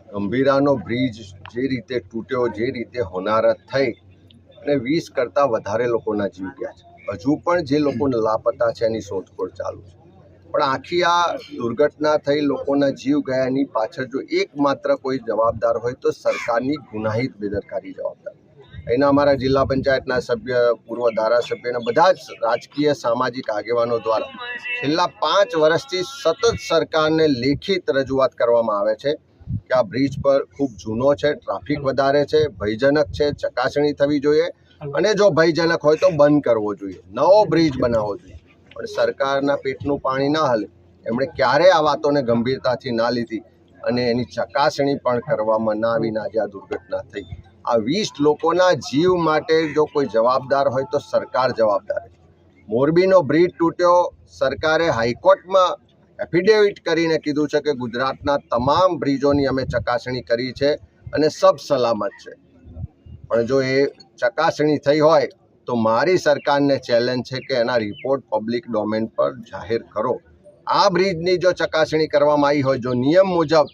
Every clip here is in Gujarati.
ગંભીરાનો બ્રિજ જે રીતે તૂટ્યો, જે રીતે હોનારત થઈ અને 20 કરતાં વધારે લોકોના જીવ ગયા છે. હજુ પણ જે લોકોને લાપતા છે એની શોધખોળ ચાલુ છે. પણ આખી આ દુર્ઘટના થઈ, લોકોના જીવ ગયા, એની પાછળ જો એકમાત્ર કોઈ જવાબદાર હોય તો સરકારની ગુનાહિત બેદરકારી જવાબદાર. અહીંના અમારા જિલ્લા પંચાયતના સભ્ય, પૂર્વ ધારાસભ્ય અને બધા જ રાજકીય સામાજિક આગેવાનો દ્વારા છેલ્લા 5 વર્ષથી સતત સરકારને લેખિત રજૂઆત કરવામાં આવે છે કે આ બ્રિજ પર ખૂબ જૂનો છે, ટ્રાફિક વધારે છે, ભયજનક છે, ચકાસણી થવી જોઈએ અને જો ભયજનક હોય તો બંધ કરવો જોઈએ, નવો બ્રિજ બનાવવો જોઈએ. પણ સરકારના પેટનું પાણી ના હાલે, એમણે ક્યારેય આ વાતોને ગંભીરતાથી ના લીધી અને એની ચકાસણી પણ કરવામાં ના આવીને આજે આ દુર્ઘટના થઈ. આ 20 લોકોના જીવ માટે જો કોઈ જવાબદાર હોય તો સરકાર જવાબદાર છે. મોરબીનો બ્રિજ તૂટ્યો, સરકારે હાઈકોર્ટમાં એફિડેવિટ કરીને કીધું છે કે ગુજરાતના તમામ બ્રિજોની અમે ચકાસણી કરી છે અને સબ સલામત છે. પણ જો એ ચકાસણી થઈ હોય તો મારી સરકારને ચેલેન્જ છે કે એના રિપોર્ટ પબ્લિક ડોમેન પર જાહેર કરો. આ બ્રિજની જો ચકાસણી કરવામાં આવી હોય, જો નિયમ મુજબ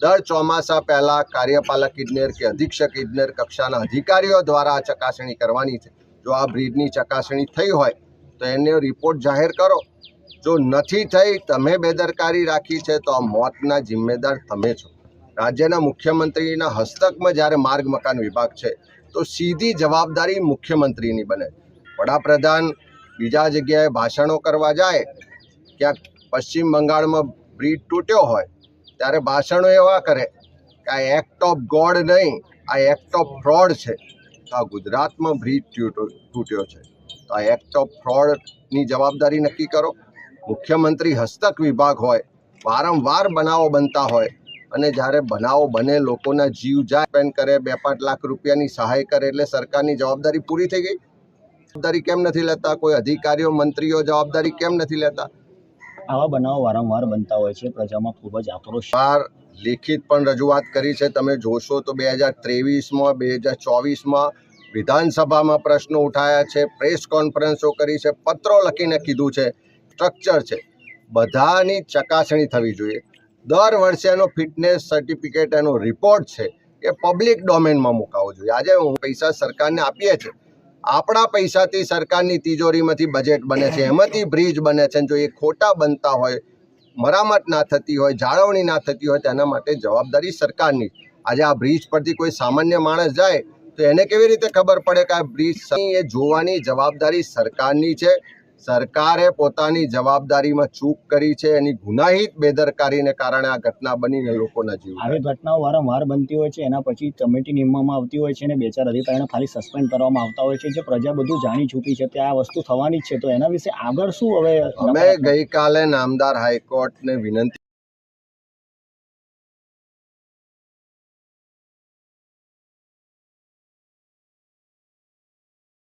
દર ચોમાસા પહેલાં કાર્યપાલક ઇજનેર કે અધિક્ષક ઇજનેર કક્ષાના અધિકારીઓ દ્વારા આ ચકાસણી કરવાની છે, જો આ બ્રિજની ચકાસણી થઈ હોય તો એનો રિપોર્ટ જાહેર કરો. જો નથી થઈ, તમે બેદરકારી રાખી છે તો આ મોતના જિમ્મેદાર તમે છો. રાજ્યના મુખ્યમંત્રીના હસ્તકમાં જ્યારે માર્ગ મકાન વિભાગ છે તો સીધી જવાબદારી મુખ્યમંત્રીની બને. વડાપ્રધાન બીજા જગ્યાએ ભાષણો કરવા જાય, ક્યાંક પશ્ચિમ બંગાળમાં બ્રિજ તૂટ્યો હોય ત્યારે ભાષણો એવા કરે કે આ એક્ટ ઓફ ગોડ નહીં, આ એક્ટ ઓફ ફ્રોડ છે. તો આ ગુજરાતમાં બ્રિજ તૂટ્યો છે તો આ એક્ટ ઓફ ફ્રોડની જવાબદારી નક્કી કરો. મુખ્યમંત્રી હસ્તક વિભાગ હોય, વારંવાર બનાવો બનતા હોય અને જ્યારે બનાવો બને, લોકોના જીવ જાય, પેન કરે, 2-5 લાખ રૂપિયાની સહાય કરે એટલે સરકારની જવાબદારી પૂરી થઈ ગઈ. જવાબદારી કેમ નથી લેતા? કોઈ અધિકારીઓ, મંત્રીઓ જવાબદારી કેમ નથી લેતા? આવા બનાવો વારંવાર બનતા હોય છે, પ્રજામાં ખૂબ જ આક્રોશ. લેખિત પણ રજૂઆત કરી છે. તમે જોશો તો 2023માં, 2024માં વિધાનસભામાં પ્રશ્નો ઉઠાયા છે, પ્રેસ કોન્ફરન્સો કરી છે, પત્રો લખીને કીધું છે, સ્ટ્રક્ચર છે, બધાની ચકાસણી થવી જોઈએ. દર વર્ષે એનો ફિટનેસ સર્ટિફિકેટ, એનો રિપોર્ટ છે એ પબ્લિક ડોમેનમાં મુકાવવો જોઈએ. આજે પૈસા સરકારને આપીએ છીએ, આપણા પૈસાથી સરકારની તિજોરીમાંથી બજેટ બને છે, એમાંથી બ્રિજ બને છે. જો એ ખોટા બનતા હોય, મરામત ના થતી હોય, જાળવણી ના થતી હોય, તેના માટે જવાબદારી સરકારની. આજે આ બ્રિજ પરથી કોઈ સામાન્ય માણસ જાય તો એને કેવી રીતે ખબર પડે કે આ બ્રિજ એ જોવાની જવાબદારી સરકારની છે. સરકારે પોતાની જવાબદારીમાં ચૂક કરી છે, એની ગુનાહિત બેદરકારીને કારણે આ ઘટના બનીને લોકોના જીવ. આવી ઘટનાઓ વારંવાર બનતી હોય છે, એના પછી કમિટી નિમવામાં આવતી હોય છે અને 2-4 અધિકારીઓને ખાલી સસ્પેન્ડ કરવામાં આવતા હોય છે. જે પ્રજા બધું જાણી ચૂકી છે ત્યાં આ વસ્તુ થવાની જ છે, તો એના વિશે આગળ શું હવે? અમે ગઈકાલે નામદાર હાઈકોર્ટને વિનંતી